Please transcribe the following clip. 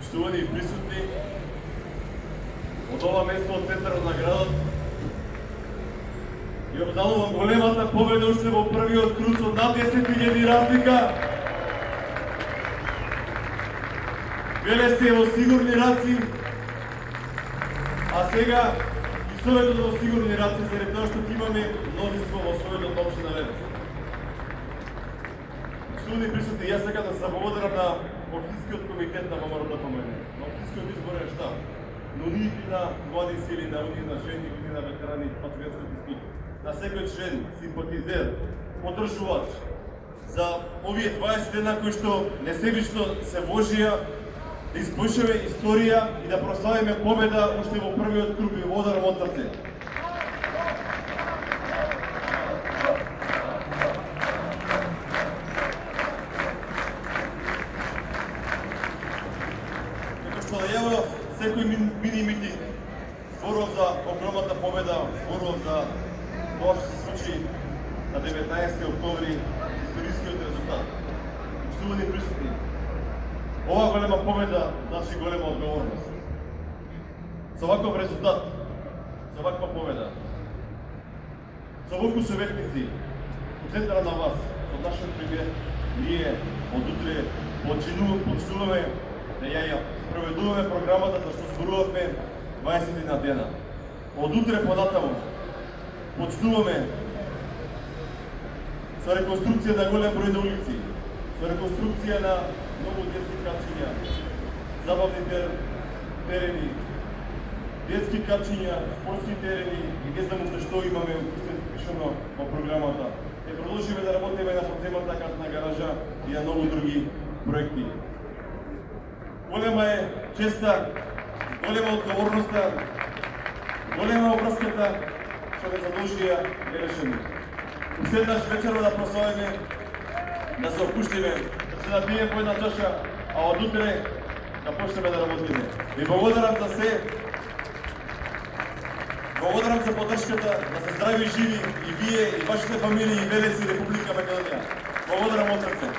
Штувани и присутни од ова место од центарот на градот, и обзалувам големата победа уште во првиот круг од над 10.000 разлика. Веле се во сигурни раци, а сега и Советот во сигурни раци, заради тоа што имаме множество во Советот на општина Лебес. Штувани присутни, јас сакам да се благодарам на Општинскиот комитет на ВМРО-ДПМН, на Општинскиот изборен штаб, на униите на млади сили, на унии на жени, унии на ветерани, патриотскиот институт, на секој член, симпатизер, поддржувач за овие 20 дена кои што несебично се вложија да испишеме историја и да прославиме победа уште во првиот круг и во ударом од срце. Што најавав секој мини-митинг, зборував за огромната победа, зборував за тоа што се случи на 19 октомври, историскиот резултат. Штувани присутни, ова голема победа значи голема одговорност. Со ваков резултат, со ваква победа, со оволку советници, со центара на вас, со нашиот премиер, ние од утре почнуваме да ја проведуваме програмата за што зборувавме 21 дена. Од утре понатаму почнуваме со реконструкција на голем број на улици, со реконструкција на многу детски качиња, забавни терени, детски качиња, спортски терени и не знам уште што имаме пишано во програмата. Ќе продолжиме да работиме на подземната катна гаража и на многу други проекти. Голема е честа, голема одговорноста, голема обврската што ме задолжија Велешани. Уште еднаш вечерва да прославиме, да се опуштиме, да се напиеме по една чаша, а од утре да почнеме да работиме. Ви благодарам за се, благодарам за поддршката, да се здрави и живи и вие, и вашите фамилии, и Велес, и Република Македонија. Благодарам од срце.